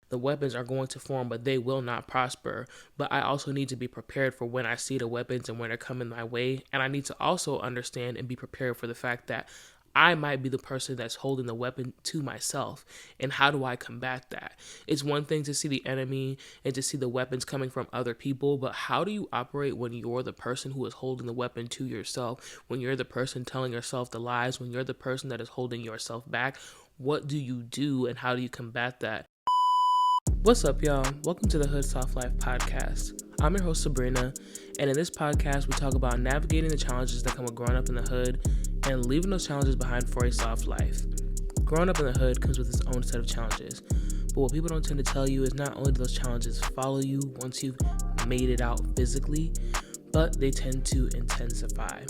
the weapons are going to form, but they will not prosper. But I also need to be prepared for when I see the weapons and when they're coming my way. And I need to also understand and be prepared for the fact that I might be the person that's holding the weapon to myself. And how do I combat that? It's one thing to see the enemy and to see the weapons coming from other people, but how do you operate when you're the person who is holding the weapon to yourself? When you're the person telling yourself the lies, when you're the person that is holding yourself back? What do you do and how do you combat that? What's up, y'all? Welcome to the Hood Soft Life podcast. I'm your host, Sabrina, and in this podcast, we talk about navigating the challenges that come with growing up in the hood and leaving those challenges behind for a soft life. Growing up in the hood comes with its own set of challenges, but what people don't tend to tell you is not only do those challenges follow you once you've made it out physically, but they tend to intensify.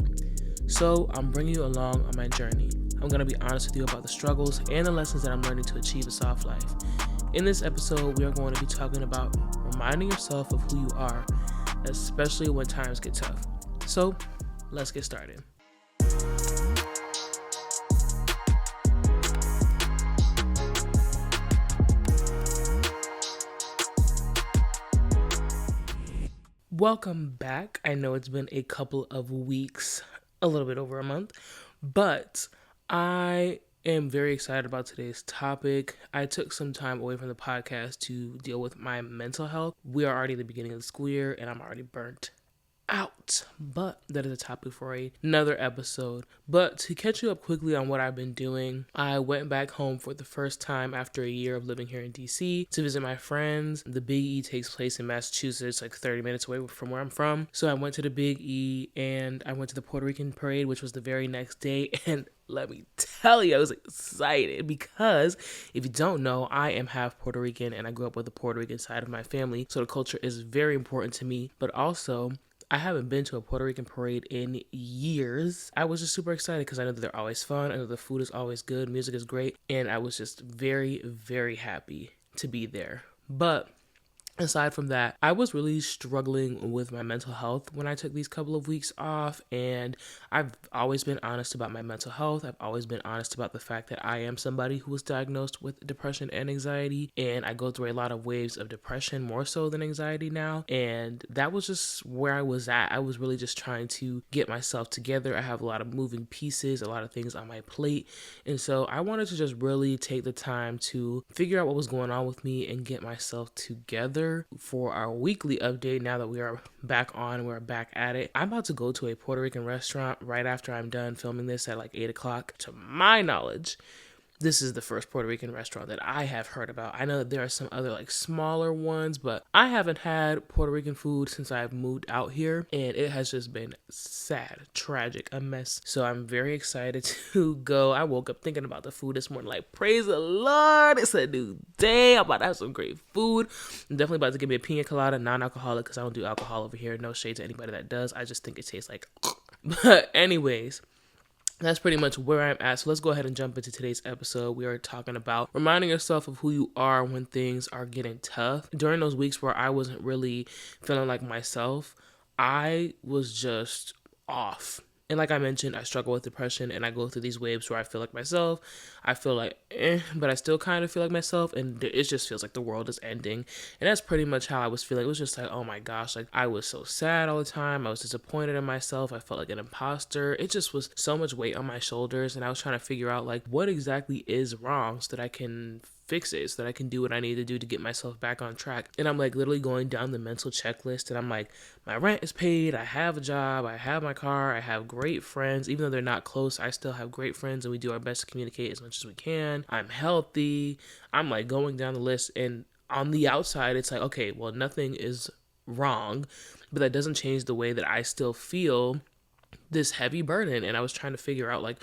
So I'm bringing you along on my journey. I'm going to be honest with you about the struggles and the lessons that I'm learning to achieve a soft life. In this episode, we are going to be talking about reminding yourself of who you are, especially when times get tough. So, let's get started. Welcome back. I know it's been a couple of weeks, a little bit over a month, but I am very excited about today's topic. I took some time away from the podcast to deal with my mental health. We are already at the beginning of the school year and I'm already burnt out, but that is a topic for another episode. But to catch you up quickly on what I've been doing, I went back home for the first time after a year of living here in DC to visit my friends. The Big E takes place in Massachusetts, like 30 minutes away from where I'm from. So I went to the Big E and I went to the Puerto Rican parade, which was the very next day. And let me tell you, I was excited because if you don't know, I am half Puerto Rican and I grew up with the Puerto Rican side of my family. So the culture is very important to me, but also I haven't been to a Puerto Rican parade in years. I was just super excited because I know that they're always fun. I know the food is always good. Music is great. And I was just very, very happy to be there. But aside from that, I was really struggling with my mental health when I took these couple of weeks off, and I've always been honest about my mental health. I've always been honest about the fact that I am somebody who was diagnosed with depression and anxiety, and I go through a lot of waves of depression, more so than anxiety now, and that was just where I was at. I was really just trying to get myself together. I have a lot of moving pieces, a lot of things on my plate, and so I wanted to just really take the time to figure out what was going on with me and get myself together for our weekly update. Now that we are back on, we're back at it. I'm about to go to a Puerto Rican restaurant right after I'm done filming this at like 8 o'clock. To my knowledge, this is the first Puerto Rican restaurant that I have heard about. I know that there are some other like smaller ones, but I haven't had Puerto Rican food since I've moved out here, and it has just been sad, tragic, a mess. So I'm very excited to go. I woke up thinking about the food this morning, like, praise the Lord, it's a new day. I'm about to have some great food. I'm definitely about to give me a pina colada, non-alcoholic, because I don't do alcohol over here. No shade to anybody that does. I just think it tastes like but anyways, that's pretty much where I'm at. So let's go ahead and jump into today's episode. We are talking about reminding yourself of who you are when things are getting tough. During those weeks where I wasn't really feeling like myself, I was just off. And like I mentioned, I struggle with depression and I go through these waves where I feel like myself. I feel like, but I still kind of feel like myself. And it just feels like the world is ending. And that's pretty much how I was feeling. It was just like, oh my gosh, like I was so sad all the time. I was disappointed in myself. I felt like an imposter. It just was so much weight on my shoulders. And I was trying to figure out like what exactly is wrong so that I can fix it, so that I can do what I need to do to get myself back on track. And I'm like literally going down the mental checklist and I'm like, my rent is paid, I have a job, I have my car, I have great friends. Even though they're not close, I still have great friends and we do our best to communicate as much as we can. I'm healthy. I'm like going down the list, and on the outside it's like, okay, well, nothing is wrong, but that doesn't change the way that I still feel this heavy burden. And I was trying to figure out like,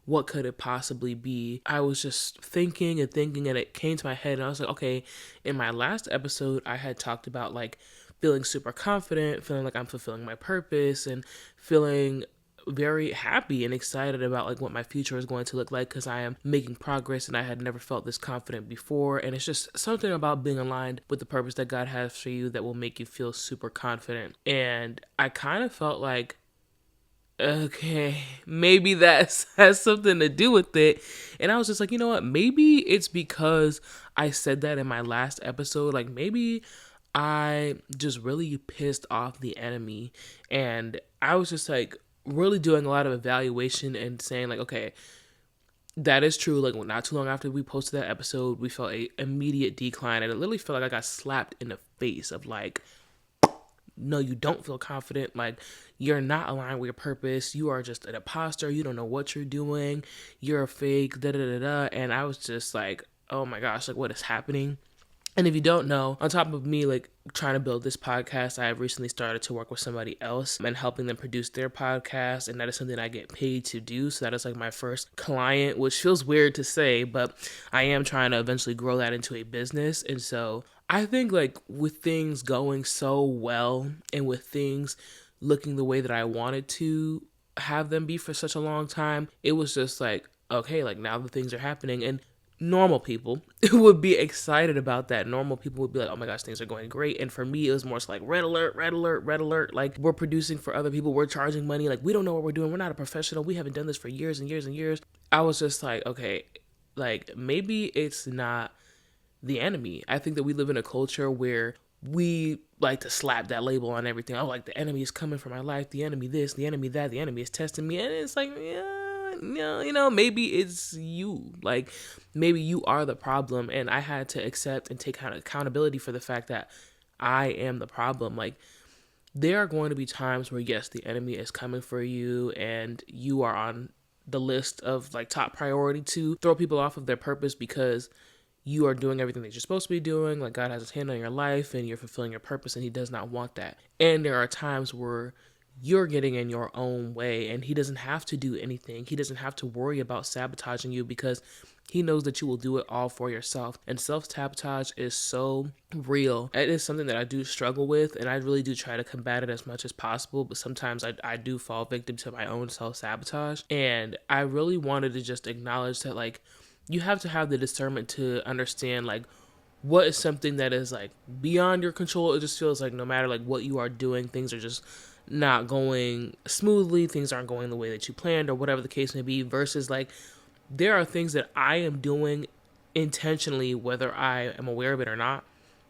what could it possibly be? I was just thinking and it came to my head and I was like, okay, in my last episode, I had talked about like feeling super confident, feeling like I'm fulfilling my purpose and feeling very happy and excited about like what my future is going to look like because I am making progress and I had never felt this confident before. And it's just something about being aligned with the purpose that God has for you that will make you feel super confident. And I kind of felt like, okay, maybe that has something to do with it. And I was just like, you know what? Maybe it's because I said that in my last episode. Like, maybe I just really pissed off the enemy. And I was just like really doing a lot of evaluation and saying, like, okay, that is true. Like, not too long after we posted that episode, we felt a immediate decline. And it literally felt like I got slapped in the face of like, no, you don't feel confident. Like, you're not aligned with your purpose. You are just an imposter. You don't know what you're doing. You're a fake, da da da da. And I was just like, oh my gosh, like, what is happening? And if you don't know, on top of me like trying to build this podcast, I have recently started to work with somebody else and helping them produce their podcast. And that is something I get paid to do. So that is like my first client, which feels weird to say, but I am trying to eventually grow that into a business. And so I think like with things going so well and with things looking the way that I wanted to have them be for such a long time, it was just like, okay, like now the things are happening. And normal people would be excited about that. Normal people would be like, oh my gosh, things are going great. And for me, it was more so like red alert, red alert, red alert. Like, we're producing for other people. We're charging money. Like, we don't know what we're doing. We're not a professional. We haven't done this for years and years and years. I was just like, okay, like maybe it's not the enemy. I think that we live in a culture where we like to slap that label on everything. Oh, like the enemy is coming for my life. The enemy this, the enemy that, the enemy is testing me. And it's like, yeah, no, maybe it's you. Like, maybe you are the problem. And I had to accept and take kind of accountability for the fact that I am the problem. Like, there are going to be times where, yes, the enemy is coming for you and you are on the list of like top priority to throw people off of their purpose because you are doing everything that you're supposed to be doing. Like, God has his hand on your life and you're fulfilling your purpose and he does not want that. And there are times where you're getting in your own way and he doesn't have to do anything. He doesn't have to worry about sabotaging you because he knows that you will do it all for yourself. And self-sabotage is so real. It is something that I do struggle with and I really do try to combat it as much as possible. But sometimes I do fall victim to my own self-sabotage. And I really wanted to just acknowledge that, like, you have to have the discernment to understand, like, what is something that is like beyond your control. It just feels like no matter like what you are doing, things are just not going smoothly, things aren't going the way that you planned or whatever the case may be, versus like there are things that I am doing intentionally, whether I am aware of it or not,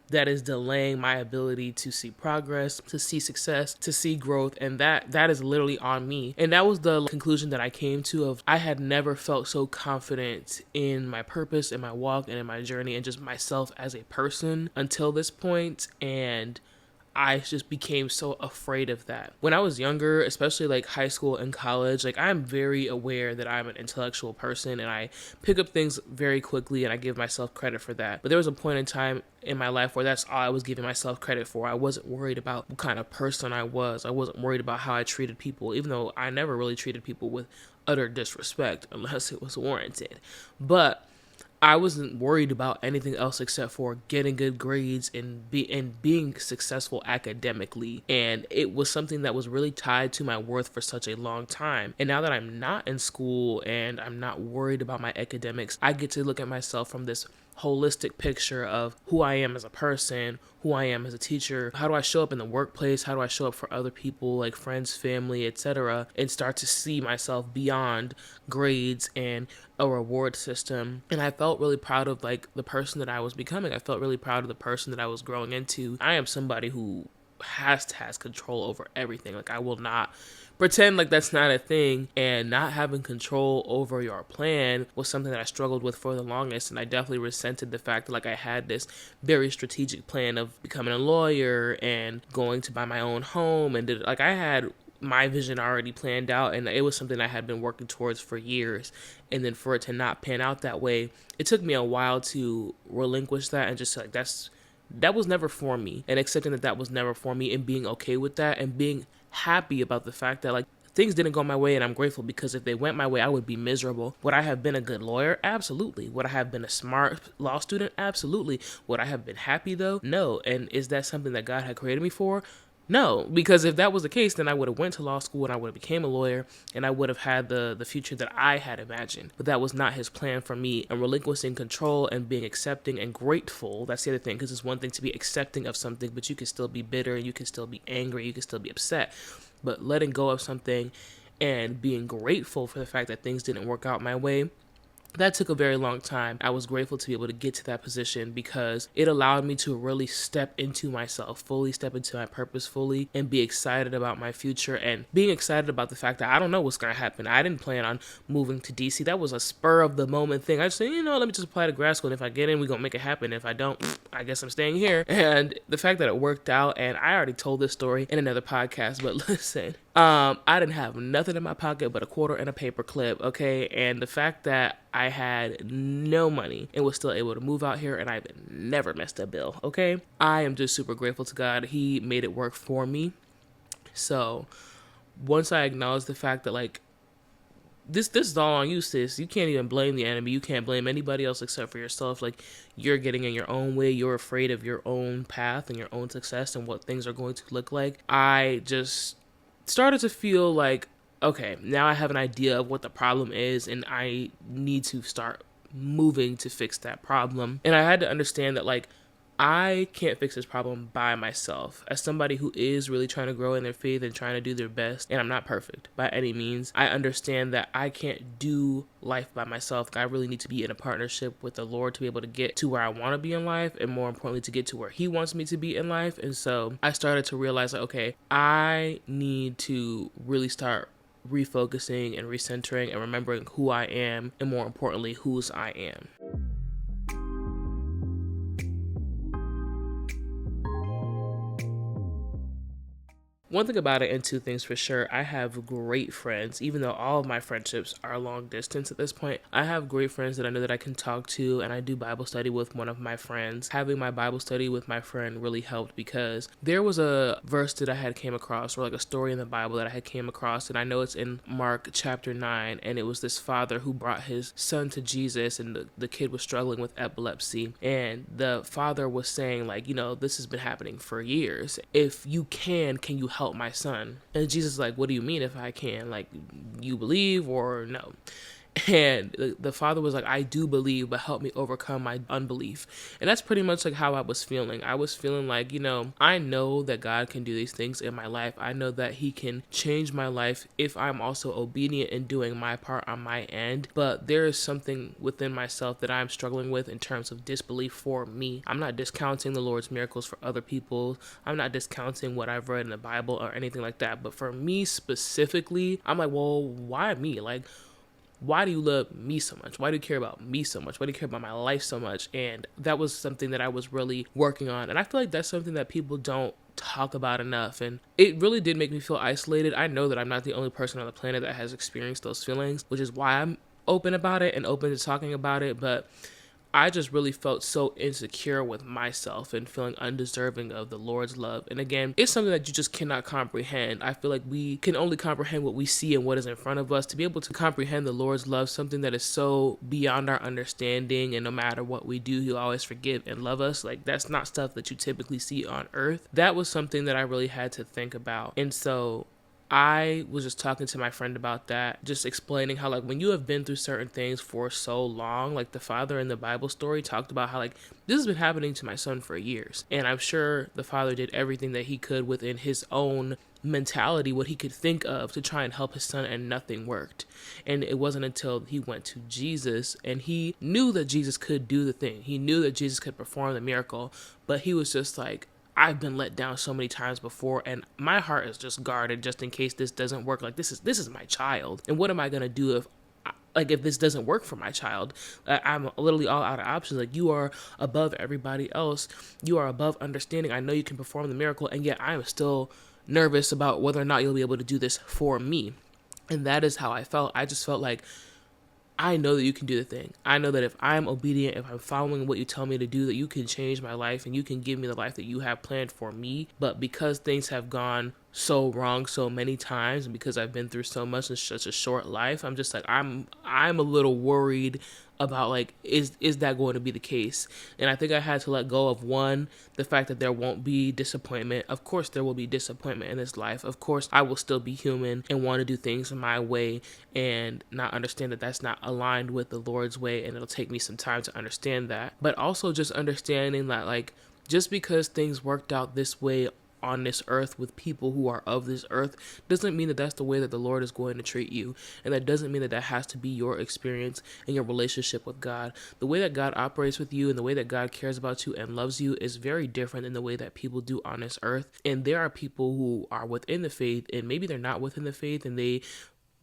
that is delaying my ability to see progress, to see success, to see growth. And that is literally on me. And that was the conclusion that I came to of I had never felt so confident in my purpose, in my walk, and in my journey, and just myself as a person until this point. And I just became so afraid of that. When I was younger, especially like high school and college, like I'm very aware that I'm an intellectual person and I pick up things very quickly and I give myself credit for that. But there was a point in time in my life where that's all I was giving myself credit for. I wasn't worried about what kind of person I was. I wasn't worried about how I treated people, even though I never really treated people with utter disrespect unless it was warranted. But I wasn't worried about anything else except for getting good grades and being successful academically. And it was something that was really tied to my worth for such a long time. And now that I'm not in school and I'm not worried about my academics, I get to look at myself from this holistic picture of who I am as a person, who I am as a teacher, how do I show up in the workplace, how do I show up for other people like friends, family, etc., and start to see myself beyond grades and a reward system. And I felt really proud of like the person that I was becoming. I felt really proud of the person that I was growing into. I am somebody who has control over everything. Like, I will not pretend like that's not a thing. And not having control over your plan was something that I struggled with for the longest. And I definitely resented the fact that like I had this very strategic plan of becoming a lawyer and going to buy my own home, and like I had my vision already planned out and it was something I had been working towards for years. And then for it to not pan out that way, it took me a while to relinquish that and just like that was never for me, and accepting that that was never for me and being okay with that and being happy about the fact that like things didn't go my way. And I'm grateful, because if they went my way, I would be miserable. Would I have been a good lawyer? Absolutely. Would I have been a smart law student? Absolutely. Would I have been happy though? No. And is that something that God had created me for? No, because if that was the case, then I would have went to law school and I would have became a lawyer and I would have had the future that I had imagined. But that was not his plan for me. And relinquishing control and being accepting and grateful, that's the other thing, because it's one thing to be accepting of something, but you can still be bitter, you can still be angry, you can still be upset. But letting go of something and being grateful for the fact that things didn't work out my way, that took a very long time. I was grateful to be able to get to that position because it allowed me to really step into myself, fully step into my purpose fully, and be excited about my future and being excited about the fact that I don't know what's going to happen. I didn't plan on moving to DC. That was a spur of the moment thing. I just said, let me just apply to grad school. And if I get in, we're going to make it happen. If I don't, I guess I'm staying here. And the fact that it worked out, and I already told this story in another podcast, but listen, I didn't have nothing in my pocket but a quarter and a paper clip, okay? And the fact that I had no money and was still able to move out here, and I've never missed a bill, okay? I am just super grateful to God. He made it work for me. So once I acknowledge the fact that, like, this is all on you, sis. You can't even blame the enemy. You can't blame anybody else except for yourself. Like, you're getting in your own way. You're afraid of your own path and your own success and what things are going to look like. I just started to feel like, okay, now I have an idea of what the problem is, and I need to start moving to fix that problem. And I had to understand that, like, I can't fix this problem by myself. As somebody who is really trying to grow in their faith and trying to do their best, and I'm not perfect by any means, I understand that I can't do life by myself. I really need to be in a partnership with the Lord to be able to get to where I want to be in life, and more importantly, to get to where He wants me to be in life. And so I started to realize that, okay, I need to really start refocusing and recentering and remembering who I am, and more importantly, whose I am. One thing about it, and two things for sure, I have great friends, even though all of my friendships are long distance at this point. I have great friends that I know that I can talk to, and I do Bible study with one of my friends. Having my Bible study with my friend really helped because there was a verse that I had came across, or like a story in the Bible that I had came across, and I know it's in Mark chapter 9, and it was this father who brought his son to Jesus, and the kid was struggling with epilepsy, and the father was saying, like, this has been happening for years. If you can you help my son? And Jesus is like, what do you mean if I can? Like, you believe or no? And the father was like, I do believe, but help me overcome my unbelief. And that's pretty much like how I was feeling. I was feeling like, I know that God can do these things in my life. I know that He can change my life if I'm also obedient in doing my part on my end. But there is something within myself that I'm struggling with in terms of disbelief for me. I'm not discounting the Lord's miracles for other people. I'm not discounting what I've read in the Bible or anything like that. But for me specifically, I'm like, well, why me? Like, why do you love me so much? Why do you care about me so much? Why do you care about my life so much? And that was something that I was really working on. And I feel like that's something that people don't talk about enough. And it really did make me feel isolated. I know that I'm not the only person on the planet that has experienced those feelings, which is why I'm open about it and open to talking about it. But I just really felt so insecure with myself and feeling undeserving of the Lord's love. And again, it's something that you just cannot comprehend. I feel like we can only comprehend what we see and what is in front of us. To be able to comprehend the Lord's love, something that is so beyond our understanding, and no matter what we do, He'll always forgive and love us. Like, that's not stuff that you typically see on earth. That was something that I really had to think about. And so I was just talking to my friend about that, just explaining how, like, when you have been through certain things for so long, like the father in the Bible story talked about how, like, this has been happening to my son for years. And I'm sure the father did everything that he could within his own mentality, what he could think of, to try and help his son, and nothing worked. And it wasn't until he went to Jesus, and he knew that Jesus could do the thing. He knew that Jesus could perform the miracle, but he was just like, I've been let down so many times before, and my heart is just guarded just in case this doesn't work. Like, this is my child, and what am I gonna do if this doesn't work for my child? I'm literally all out of options. Like, you are above everybody else. You are above understanding. I know you can perform the miracle, and yet I am still nervous about whether or not you'll be able to do this for me. And that is how I felt. I just felt like, I know that you can do the thing. I know that if I'm obedient, if I'm following what you tell me to do, that you can change my life and you can give me the life that you have planned for me. But because things have gone so wrong so many times, and because I've been through so much in such a short life, I'm just like, I'm a little worried about, like, is that going to be the case? And I think I had to let go of, one, the fact that there won't be disappointment. Of course there will be disappointment in this life. Of course I will still be human and want to do things my way, and not understand that that's not aligned with the Lord's way, and it'll take me some time to understand that. But also just understanding that, like, just because things worked out this way on this earth with people who are of this earth doesn't mean that that's the way that the Lord is going to treat you. And that doesn't mean that that has to be your experience in your relationship with God. The way that God operates with you and the way that God cares about you and loves you is very different than the way that people do on this earth. And there are people who are within the faith, and maybe they're not within the faith, and they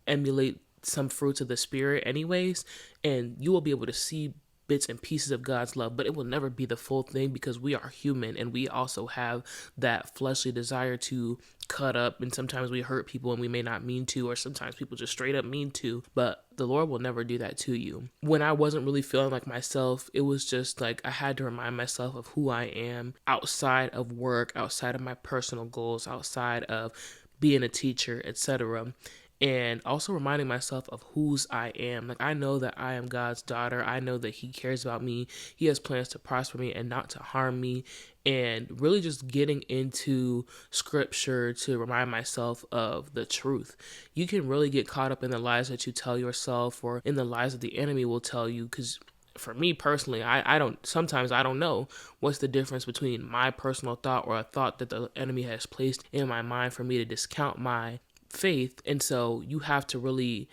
emulate some fruits of the Spirit anyways, and you will be able to see bits and pieces of God's love, but it will never be the full thing because we are human and we also have that fleshly desire to cut up, and sometimes we hurt people and we may not mean to, or sometimes people just straight up mean to, but the Lord will never do that to you. When I wasn't really feeling like myself, it was just like I had to remind myself of who I am outside of work, outside of my personal goals, outside of being a teacher, etc., and also reminding myself of whose I am. Like, I know that I am God's daughter. I know that He cares about me. He has plans to prosper me and not to harm me. And really just getting into scripture to remind myself of the truth. You can really get caught up in the lies that you tell yourself or in the lies that the enemy will tell you, because for me personally, I don't know what's the difference between my personal thought or a thought that the enemy has placed in my mind for me to discount my faith. And so you have to really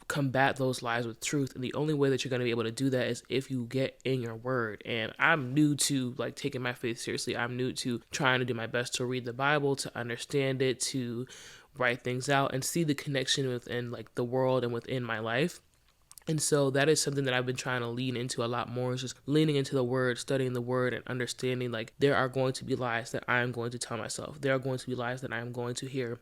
combat those lies with truth, and the only way that you're going to be able to do that is if you get in your word. And I'm new to like taking my faith seriously. I'm new to trying to do my best to read the Bible, to understand it, to write things out and see the connection within like the world and within my life. And so that is something that I've been trying to lean into a lot more, is just leaning into the word, studying the word, and understanding like there are going to be lies that I am going to tell myself. There are going to be lies that I am going to hear.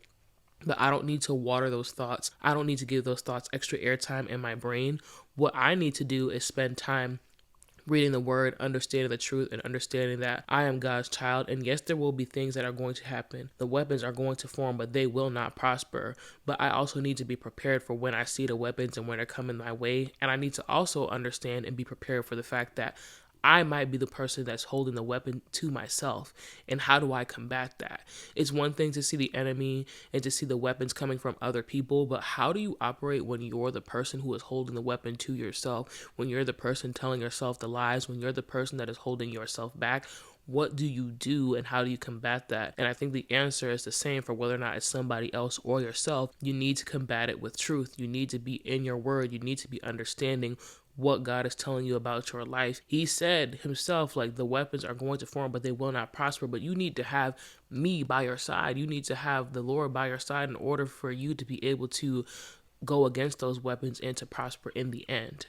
But I don't need to water those thoughts. I don't need to give those thoughts extra airtime in my brain. What I need to do is spend time reading the word, understanding the truth, and understanding that I am God's child. And yes, there will be things that are going to happen. The weapons are going to form, but they will not prosper. But I also need to be prepared for when I see the weapons and when they're coming my way. And I need to also understand and be prepared for the fact that I might be the person that's holding the weapon to myself. And how do I combat that? It's one thing to see the enemy and to see the weapons coming from other people, but how do you operate when you're the person who is holding the weapon to yourself? When you're the person telling yourself the lies, when you're the person that is holding yourself back? What do you do and how do you combat that? And I think the answer is the same for whether or not it's somebody else or yourself. You need to combat it with truth. You need to be in your word. You need to be understanding what God is telling you about your life. He said himself, like, the weapons are going to form, but they will not prosper. But you need to have me by your side. You need to have the Lord by your side in order for you to be able to go against those weapons and to prosper in the end.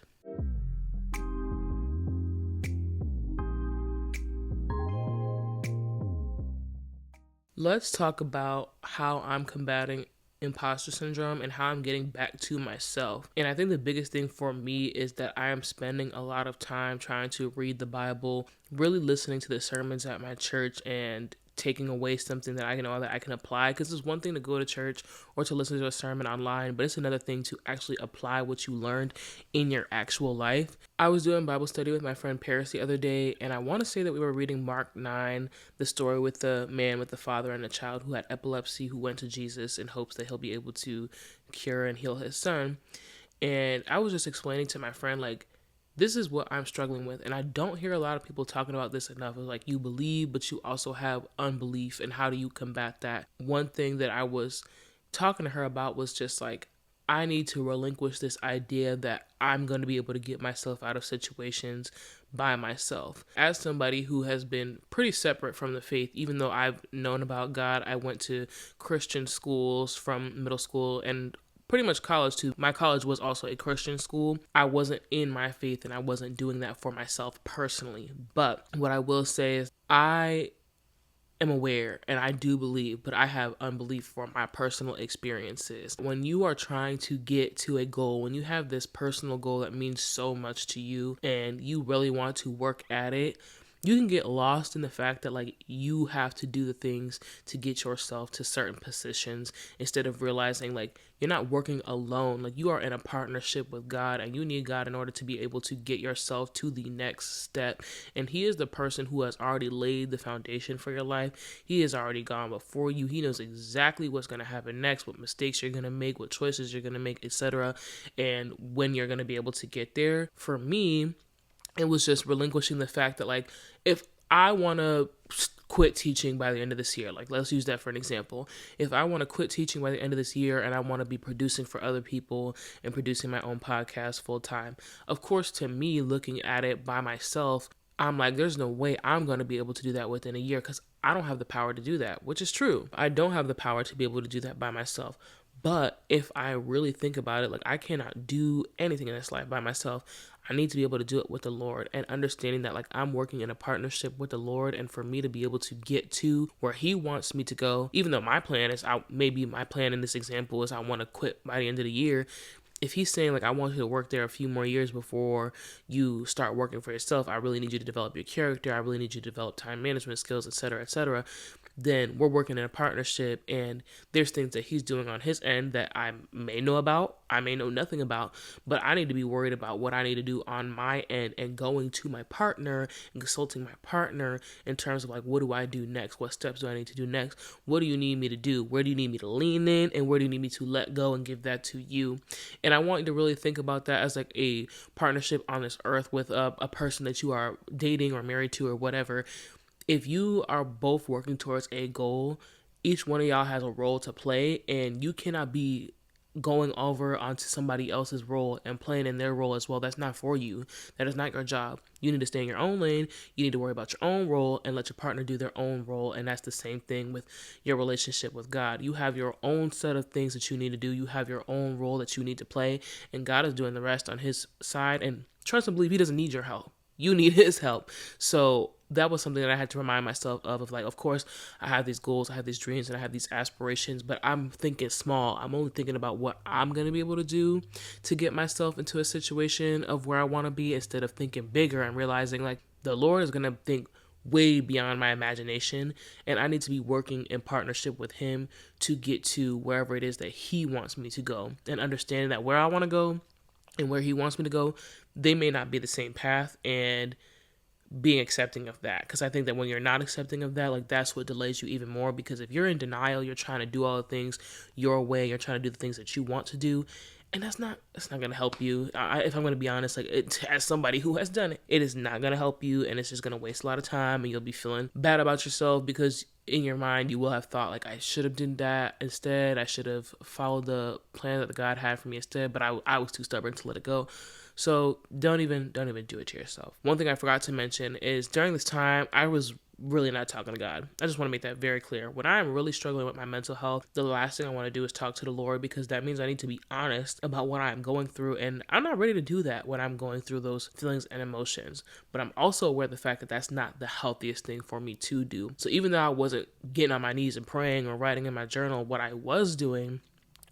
Let's talk about how I'm combating imposter syndrome and how I'm getting back to myself. And I think the biggest thing for me is that I am spending a lot of time trying to read the Bible, really listening to the sermons at my church, and taking away something that I know that I can apply. Because it's one thing to go to church or to listen to a sermon online, but it's another thing to actually apply what you learned in your actual life. I was doing Bible study with my friend Paris the other day, and I want to say that we were reading Mark 9, the story with the man with the father and the child who had epilepsy, who went to Jesus in hopes that he'll be able to cure and heal his son. And I was just explaining to my friend, like, this is what I'm struggling with. And I don't hear a lot of people talking about this enough. It's like, you believe, but you also have unbelief. And how do you combat that? One thing that I was talking to her about was just like, I need to relinquish this idea that I'm going to be able to get myself out of situations by myself. As somebody who has been pretty separate from the faith, even though I've known about God, I went to Christian schools from middle school and pretty much college too. My college was also a Christian school. I wasn't in my faith and I wasn't doing that for myself personally. But what I will say is I am aware and I do believe, but I have unbelief for my personal experiences. When you are trying to get to a goal, when you have this personal goal that means so much to you and you really want to work at it, you can get lost in the fact that like you have to do the things to get yourself to certain positions instead of realizing like you're not working alone. Like you are in a partnership with God and you need God in order to be able to get yourself to the next step. And He is the person who has already laid the foundation for your life. He has already gone before you. He knows exactly what's going to happen next, what mistakes you're going to make, what choices you're going to make, etc. And when you're going to be able to get there. For me, it was just relinquishing the fact that like if I want to quit teaching by the end of this year. Like, let's use that for an example. If I want to quit teaching by the end of this year and I want to be producing for other people and producing my own podcast full time, of course, to me, looking at it by myself, I'm like, there's no way I'm going to be able to do that within a year because I don't have the power to do that, which is true. I don't have the power to be able to do that by myself. But if I really think about it, like, I cannot do anything in this life by myself. I need to be able to do it with the Lord, and understanding that, like, I'm working in a partnership with the Lord, and for me to be able to get to where He wants me to go, even though my plan is, maybe my plan in this example is I want to quit by the end of the year. If He's saying, like, I want you to work there a few more years before you start working for yourself, I really need you to develop your character, I really need you to develop time management skills, etc., then we're working in a partnership, and there's things that He's doing on His end that I may know about, I may know nothing about, but I need to be worried about what I need to do on my end and going to my partner and consulting my partner in terms of, like, what do I do next? What steps do I need to do next? What do you need me to do? Where do you need me to lean in, and where do you need me to let go and give that to you? And I want you to really think about that as, like, a partnership on this earth with a person that you are dating or married to or whatever. If you are both working towards a goal, each one of y'all has a role to play, and you cannot be going over onto somebody else's role and playing in their role as well. That's not for you. That is not your job. You need to stay in your own lane. You need to worry about your own role and let your partner do their own role. And that's the same thing with your relationship with God. You have your own set of things that you need to do. You have your own role that you need to play, and God is doing the rest on His side. And trust and believe, He doesn't need your help. You need His help. So that was something that I had to remind myself of like, of course, I have these goals, I have these dreams, and I have these aspirations, but I'm thinking small. I'm only thinking about what I'm going to be able to do to get myself into a situation of where I want to be, instead of thinking bigger and realizing, like, the Lord is going to think way beyond my imagination, and I need to be working in partnership with Him to get to wherever it is that He wants me to go, and understanding that where I want to go and where He wants me to go, they may not be the same path, and being accepting of that. Because I think that when you're not accepting of that, like, that's what delays you even more. Because if you're in denial, you're trying to do all the things your way, you're trying to do the things that you want to do, and that's not going to help you. If I'm going to be honest, like, as somebody who has done it, it is not going to help you, and it's just going to waste a lot of time, and you'll be feeling bad about yourself because in your mind you will have thought, like, I should have done that instead. I should have followed the plan that God had for me instead, but I was too stubborn to let it go. So don't even do it to yourself. One thing I forgot to mention is during this time, I was really not talking to God. I just want to make that very clear. When I'm really struggling with my mental health, the last thing I want to do is talk to the Lord, because that means I need to be honest about what I'm going through, and I'm not ready to do that when I'm going through those feelings and emotions. But I'm also aware of the fact that that's not the healthiest thing for me to do. So even though I wasn't getting on my knees and praying or writing in my journal, what I was doing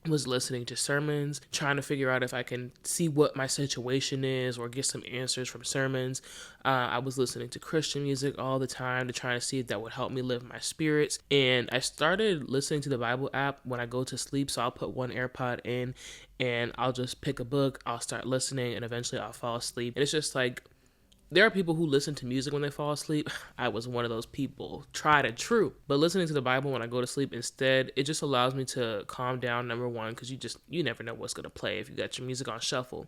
was listening to sermons, trying to figure out if I can see what my situation is or get some answers from sermons. I was listening to Christian music all the time to try to see if that would help me lift my spirits. And I started listening to the Bible app when I go to sleep. So I'll put one AirPod in and I'll just pick a book, I'll start listening, and eventually I'll fall asleep. And it's just like, there are people who listen to music when they fall asleep. I was one of those people, tried and true. But listening to the Bible when I go to sleep instead, it just allows me to calm down, number one, because you never know what's going to play if you got your music on shuffle.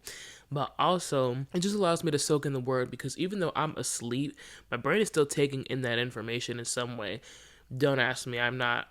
But also, it just allows me to soak in the Word, because even though I'm asleep, my brain is still taking in that information in some way. Don't ask me. I'm not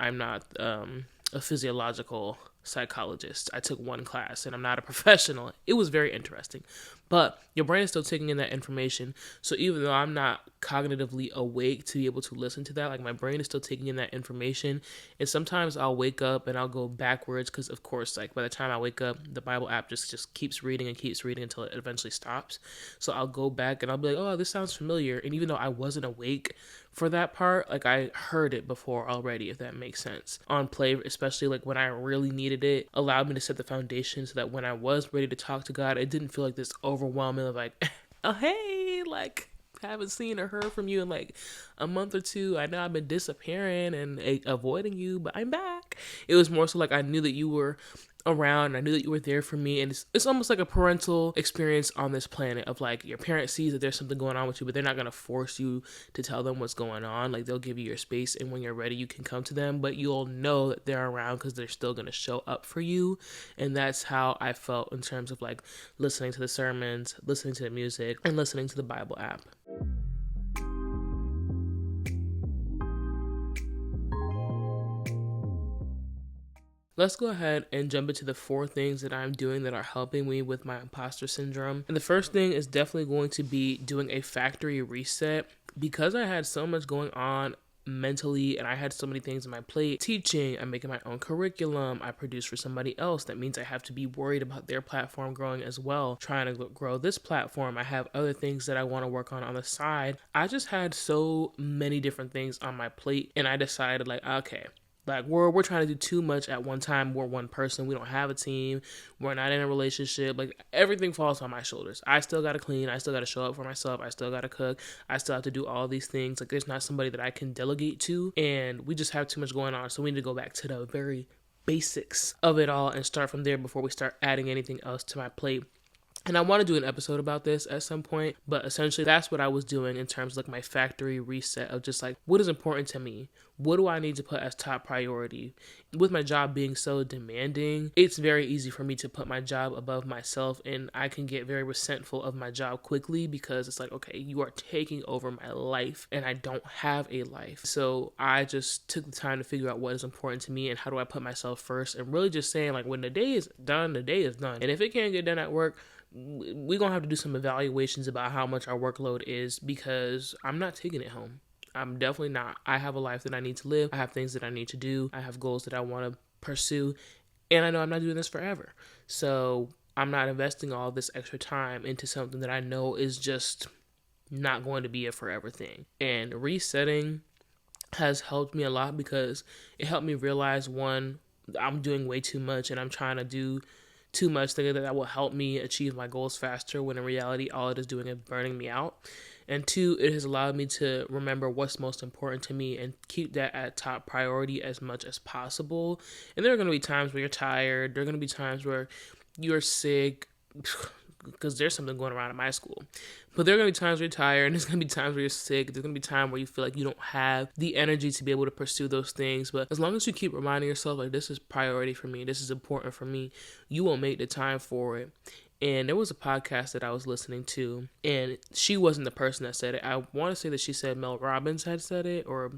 a physiological psychologist. I took one class and I'm not a professional. It was very interesting. But your brain is still taking in that information. So even though I'm not cognitively awake to be able to listen to that, like, my brain is still taking in that information. And sometimes I'll wake up and I'll go backwards because, of course, like, by the time I wake up, the Bible app just keeps reading until it eventually stops. So I'll go back and I'll be like, oh, this sounds familiar. And even though I wasn't awake for that part, like, I heard it before already, if that makes sense. On play, especially like when I really needed it, allowed me to set the foundation so that when I was ready to talk to God, it didn't feel like this overwhelming of like, oh, hey, like, haven't seen or heard from you in like a month or two. I know I've been disappearing and avoiding you, but I'm back. It was more so like I knew that you were around. I knew that you were there for me, and it's almost like a parental experience on this planet of like, your parent sees that there's something going on with you, but they're not going to force you to tell them what's going on. Like, they'll give you your space, and when you're ready you can come to them, but you'll know that they're around because they're still going to show up for you. And that's how I felt in terms of like listening to the sermons, listening to the music, and listening to the Bible app. let's go ahead and jump into the 4 things that I'm doing that are helping me with my imposter syndrome. And the first thing is definitely going to be doing a factory reset. Because I had so much going on mentally and I had so many things on my plate, teaching, I'm making my own curriculum, I produce for somebody else. That means I have to be worried about their platform growing as well, trying to grow this platform. I have other things that I want to work on the side. I just had so many different things on my plate, and I decided, like, okay, like we're trying to do too much at one time. We're one person. We don't have a team. We're not in a relationship. Like everything falls on my shoulders. I still gotta clean. I still gotta show up for myself. I still gotta cook. I still have to do all these things. Like there's not somebody that I can delegate to, and we just have too much going on. So we need to go back to the very basics of it all and start from there before we start adding anything else to my plate. And I want to do an episode about this at some point, but essentially that's what I was doing in terms of like my factory reset of just like, what is important to me? What do I need to put as top priority? With my job being so demanding, it's very easy for me to put my job above myself, and I can get very resentful of my job quickly because it's like, okay, you are taking over my life and I don't have a life. So I just took the time to figure out what is important to me and how do I put myself first, and really just saying like, when the day is done, the day is done. And if it can't get done at work, we're going to have to do some evaluations about how much our workload is, because I'm not taking it home. I'm definitely not. I have a life that I need to live. I have things that I need to do. I have goals that I want to pursue. And I know I'm not doing this forever. So I'm not investing all this extra time into something that I know is just not going to be a forever thing. And resetting has helped me a lot because it helped me realize, one, I'm doing way too much and I'm trying to do too much, thinking that will help me achieve my goals faster, when in reality all it is doing is burning me out. And 2, it has allowed me to remember what's most important to me and keep that at top priority as much as possible. And there are going to be times where you're tired. There are going to be times where you're sick, because there's something going around at my school. But there are going to be times where you're tired, and there's going to be times where you're sick. There's going to be time where you feel like you don't have the energy to be able to pursue those things. But as long as you keep reminding yourself, like, this is priority for me, this is important for me, you will make the time for it. And there was a podcast that I was listening to, and she wasn't the person that said it. I want to say that she said Mel Robbins had said it, or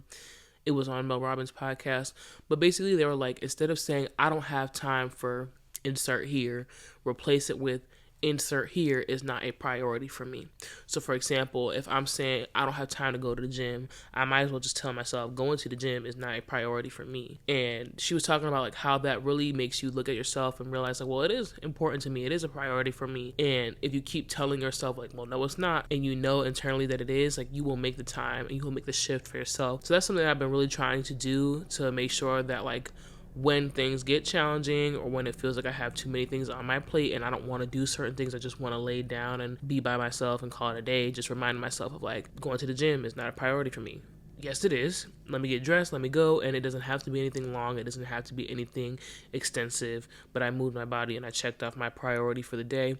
it was on Mel Robbins' podcast. But basically they were like, instead of saying, I don't have time for insert here, replace it with, insert here is not a priority for me. So for example, if I'm saying I don't have time to go to the gym, I might as well just tell myself going to the gym is not a priority for me. And she was talking about like how that really makes you look at yourself and realize like, well, it is important to me, it is a priority for me. And if you keep telling yourself like, well, no, it's not, and you know internally that it is, like, you will make the time and you will make the shift for yourself. So that's something that I've been really trying to do to make sure that, like, when things get challenging or when it feels like I have too many things on my plate and I don't want to do certain things, I just want to lay down and be by myself and call it a day, just reminding myself of like, going to the gym is not a priority for me. Yes, it is. Let me get dressed, let me go, and it doesn't have to be anything long, it doesn't have to be anything extensive, but I moved my body and I checked off my priority for the day,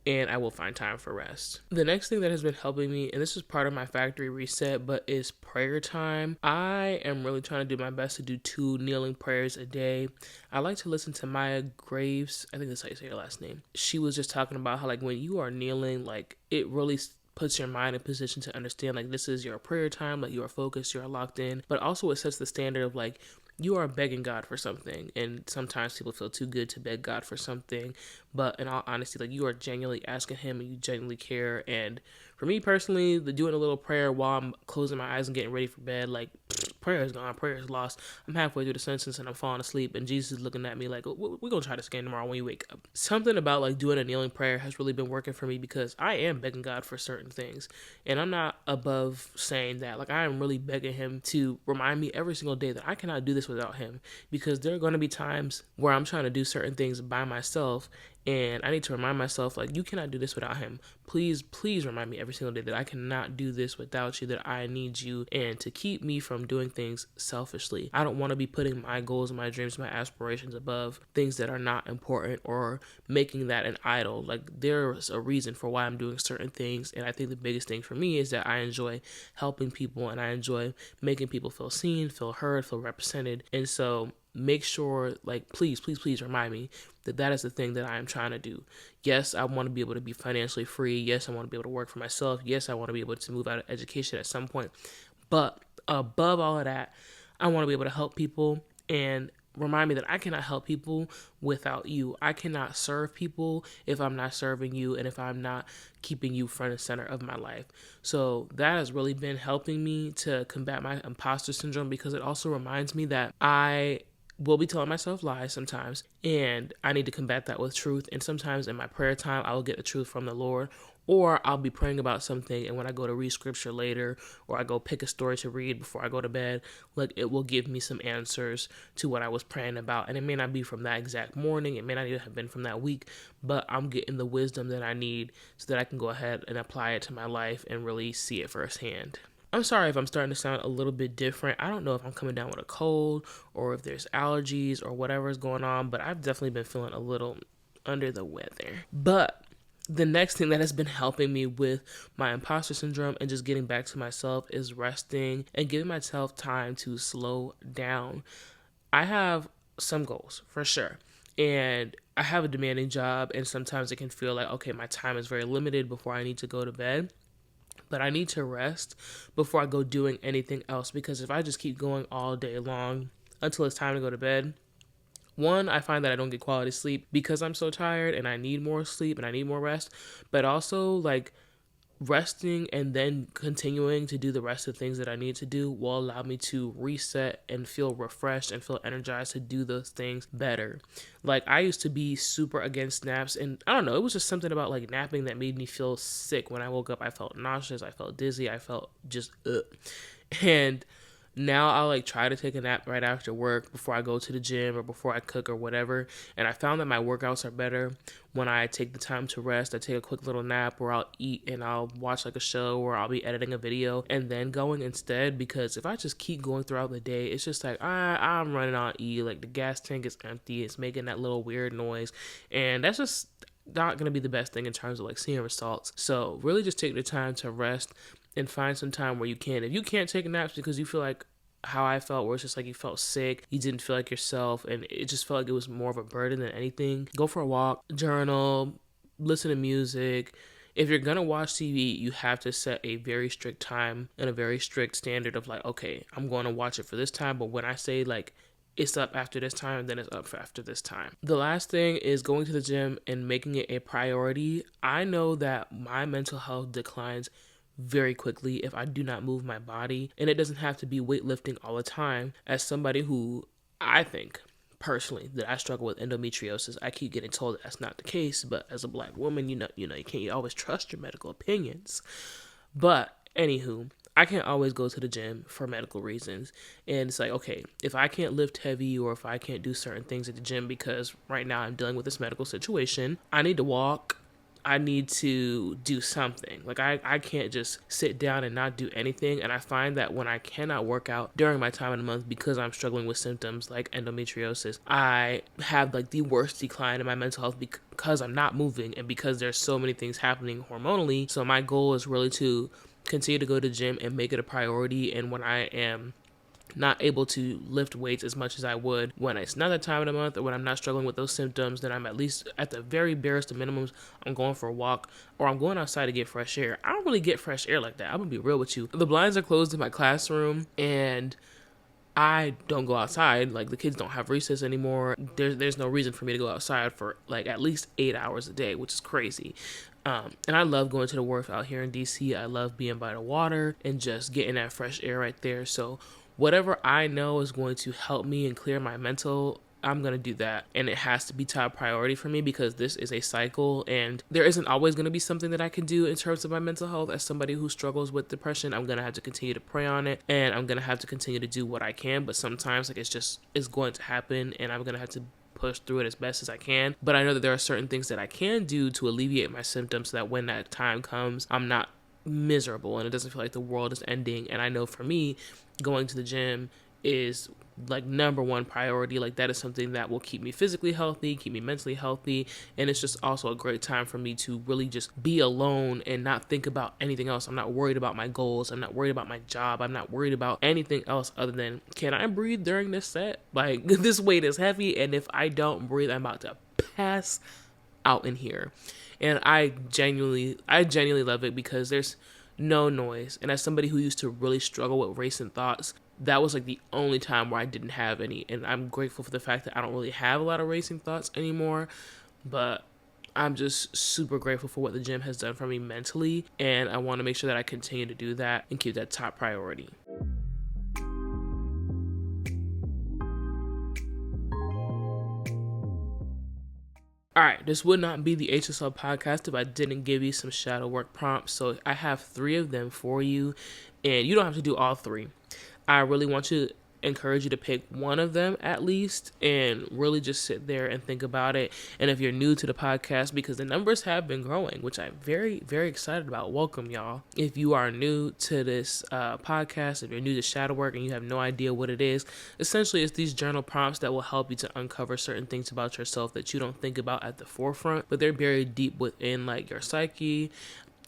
and I will find time for rest. The next thing that has been helping me, and this is part of my factory reset, but is prayer time. I am really trying to do my best to do 2 kneeling prayers a day. I like to listen to Maya Graves. I think that's how you say her last name. She was just talking about how, like, when you are kneeling, like, it really puts your mind in position to understand, like, this is your prayer time, like, you are focused, you are locked in, but also it sets the standard of, like, you are begging God for something, and sometimes people feel too good to beg God for something, but in all honesty, like, you are genuinely asking him and you genuinely care. And for me personally, the doing a little prayer while I'm closing my eyes and getting ready for bed, like, prayer is gone, prayer is lost. I'm halfway through the sentence and I'm falling asleep, and Jesus is looking at me like, we're gonna try this again tomorrow when you wake up. Something about like doing a kneeling prayer has really been working for me, because I am begging God for certain things, and I'm not above saying that. Like, I am really begging him to remind me every single day that I cannot do this without him, because there are going to be times where I'm trying to do certain things by myself, and I need to remind myself, like, you cannot do this without him. Please remind me every single day that I cannot do this without you, that I need you, and to keep me from doing things selfishly. I don't want to be putting my goals, my dreams, my aspirations above things that are not important, or making that an idol. Like, there's a reason for why I'm doing certain things, and I think the biggest thing for me is that I enjoy helping people, and I enjoy making people feel seen, feel heard, feel represented. And so make sure, like, please remind me that that is the thing that I am trying to do. Yes, I want to be able to be financially free. Yes, I want to be able to work for myself. Yes, I want to be able to move out of education at some point. But above all of that, I want to be able to help people. And remind me that I cannot help people without you. I cannot serve people if I'm not serving you and if I'm not keeping you front and center of my life. So that has really been helping me to combat my imposter syndrome, because it also reminds me that I will be telling myself lies sometimes, and I need to combat that with truth. And sometimes in my prayer time, I will get the truth from the Lord, or I'll be praying about something, and when I go to read scripture later, or I go pick a story to read before I go to bed, like, it will give me some answers to what I was praying about. And it may not be from that exact morning, it may not even have been from that week, but I'm getting the wisdom that I need so that I can go ahead and apply it to my life and really see it firsthand. I'm sorry if I'm starting to sound a little bit different. I don't know if I'm coming down with a cold or if there's allergies or whatever is going on, but I've definitely been feeling a little under the weather. But the next thing that has been helping me with my imposter syndrome and just getting back to myself is resting and giving myself time to slow down. I have some goals for sure. And I have a demanding job, and sometimes it can feel like, okay, my time is very limited before I need to go to bed. But I need to rest before I go doing anything else, because if I just keep going all day long until it's time to go to bed, one, I find that I don't get quality sleep because I'm so tired and I need more sleep and I need more rest. But also, like, resting and then continuing to do the rest of the things that I need to do will allow me to reset and feel refreshed and feel energized to do those things better. Like, I used to be super against naps, and I don't know, it was just something about like napping that made me feel sick. When I woke up, I felt nauseous, I felt dizzy, I felt just And now I'll like try to take a nap right after work before I go to the gym or before I cook or whatever. And I found that my workouts are better when I take the time to rest. I take a quick little nap, or I'll eat and I'll watch like a show, or I'll be editing a video and then going instead. Because if I just keep going throughout the day, it's just like I'm running on E. Like, the gas tank is empty. It's making that little weird noise. And that's just not going to be the best thing in terms of like seeing results. So really just take the time to rest and find some time where you can. If you can't take naps because you feel like how I felt, where it's just like you felt sick, you didn't feel like yourself, and it just felt like it was more of a burden than anything, go for a walk, journal, listen to music. If you're gonna watch TV, you have to set a very strict time and a very strict standard of like, okay, I'm going to watch it for this time, but when I say like it's up after this time, then it's up for after this time. The last thing is going to the gym and making it a priority. I know that my mental health declines very quickly if I do not move my body, and it doesn't have to be weightlifting all the time. As somebody who, I think personally, that I struggle with endometriosis, I keep getting told that that's not the case, but as a Black woman, you can't always trust your medical opinions. But anywho, I can't always go to the gym for medical reasons. And it's like, okay, if I can't lift heavy or if I can't do certain things at the gym because right now I'm dealing with this medical situation, I need to walk. I need to do something. Like, I can't just sit down and not do anything. And I find that when I cannot work out during my time of the month because I'm struggling with symptoms like endometriosis, I have like the worst decline in my mental health because I'm not moving and because there's so many things happening hormonally. So my goal is really to continue to go to the gym and make it a priority. And when I am not able to lift weights as much as I would when it's not that time of the month, or when I'm not struggling with those symptoms, then I'm at least at the very barest of minimums, I'm going for a walk, or I'm going outside to get fresh air. I don't really get fresh air like that. I'm gonna be real with you. The blinds are closed in my classroom, and I don't go outside. Like, the kids don't have recess anymore. There's no reason for me to go outside for like at least 8 hours a day, which is crazy. And I love going to the wharf out here in DC. I love being by the water and just getting that fresh air right there. So whatever I know is going to help me and clear my mental, I'm going to do that. And it has to be top priority for me because this is a cycle, and there isn't always going to be something that I can do in terms of my mental health. As somebody who struggles with depression, I'm going to have to continue to pray on it, and I'm going to have to continue to do what I can. But sometimes like it's going to happen, and I'm going to have to push through it as best as I can. But I know that there are certain things that I can do to alleviate my symptoms so that when that time comes, I'm not miserable and it doesn't feel like the world is ending. And I know for me, going to the gym is like number one priority. Like, that is something that will keep me physically healthy, keep me mentally healthy, and it's just also a great time for me to really just be alone and not think about anything else. I'm not worried about my goals, I'm not worried about my job, I'm not worried about anything else other than, can I breathe during this set? Like, this weight is heavy, and if I don't breathe, I'm about to pass out in here. And I genuinely love it because there's no noise. And as somebody who used to really struggle with racing thoughts, that was like the only time where I didn't have any. And I'm grateful for the fact that I don't really have a lot of racing thoughts anymore. But I'm just super grateful for what the gym has done for me mentally. And I want to make sure that I continue to do that and keep that top priority. All right, this would not be the HSL podcast if I didn't give you some shadow work prompts. So I have 3 of them for you, and you don't have to do all 3. I really want to encourage you to pick one of them at least and really just sit there and think about it. And if you're new to the podcast, because the numbers have been growing, which I'm very, very excited about, welcome y'all. If you are new to this podcast, if you're new to shadow work and you have no idea what it is, essentially it's these journal prompts that will help you to uncover certain things about yourself that you don't think about at the forefront, but they're buried deep within like your psyche.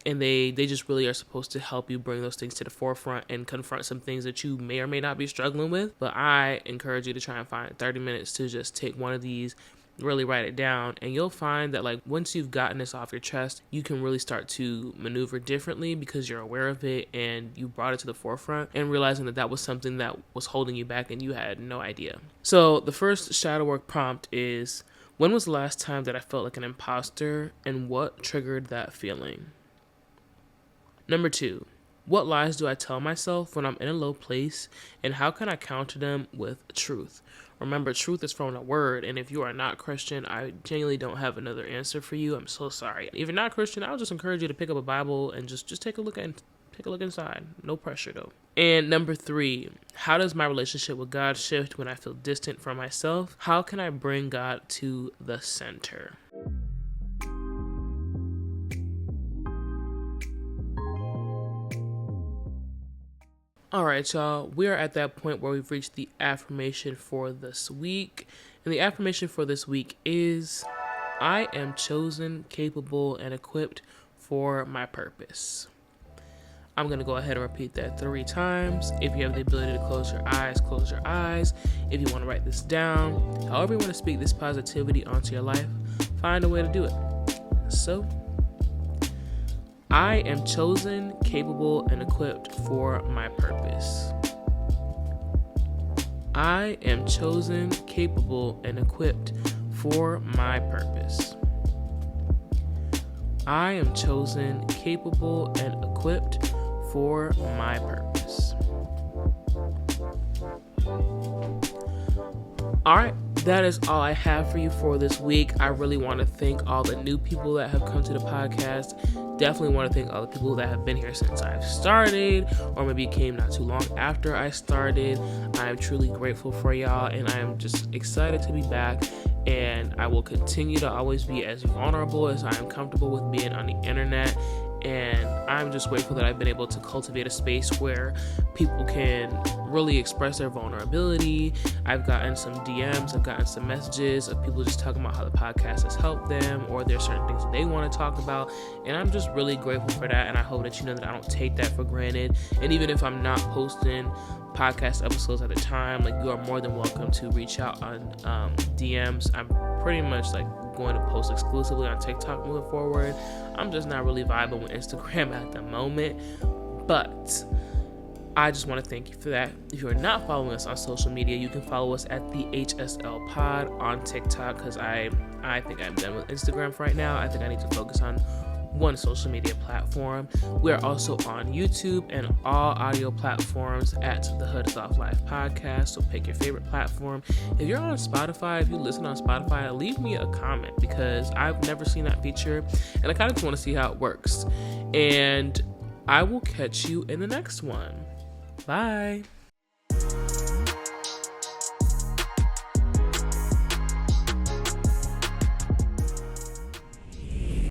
And they just really are supposed to help you bring those things to the forefront and confront some things that you may or may not be struggling with. But I encourage you to try and find 30 minutes to just take one of these, really write it down. And you'll find that like once you've gotten this off your chest, you can really start to maneuver differently because you're aware of it and you brought it to the forefront and realizing that that was something that was holding you back and you had no idea. So the first shadow work prompt is, when was the last time that I felt like an imposter and what triggered that feeling? Number 2, what lies do I tell myself when I'm in a low place, and how can I counter them with truth? Remember, truth is from a word, and if you are not Christian, I genuinely don't have another answer for you. I'm so sorry. If you're not Christian, I'll just encourage you to pick up a Bible and just take a look inside. No pressure though. And number 3, how does my relationship with God shift when I feel distant from myself? How can I bring God to the center? All right, y'all, we are at that point where we've reached the affirmation for this week. And the affirmation for this week is, I am chosen, capable, and equipped for my purpose. I'm going to go ahead and repeat that 3 times. If you have the ability to close your eyes, close your eyes. If you want to write this down, however you want to speak this positivity onto your life, find a way to do it. So, I am chosen, capable, and equipped for my purpose. I am chosen, capable, and equipped for my purpose. I am chosen, capable, and equipped for my purpose. All right. That is all I have for you for this week. I really want to thank all the new people that have come to the podcast. Definitely want to thank all the people that have been here since I've started, or maybe came not too long after I started. I am truly grateful for y'all, and I am just excited to be back. And I will continue to always be as vulnerable as I am comfortable with being on the internet. And I'm just grateful that I've been able to cultivate a space where people can really express their vulnerability. I've gotten some DMs, I've gotten some messages of people just talking about how the podcast has helped them, or there's certain things that they want to talk about. And I'm just really grateful for that. And I hope that you know that I don't take that for granted. And even if I'm not posting podcast episodes at the time, like, you are more than welcome to reach out on DMs. I'm pretty much like going to post exclusively on TikTok moving forward. I'm just not really vibing with Instagram at the moment, but I just want to thank you for that. If you're not following us on social media, you can follow us at the HSL Pod on TikTok, because I think I'm done with Instagram for right now. I think I need to focus on one social media platform. We are also on YouTube and all audio platforms at the Hood Soft Life Podcast. So pick your favorite platform. If you're on Spotify, if you listen on Spotify, leave me a comment, because I've never seen that feature and I kind of just want to see how it works. And I will catch you in the next one. Bye.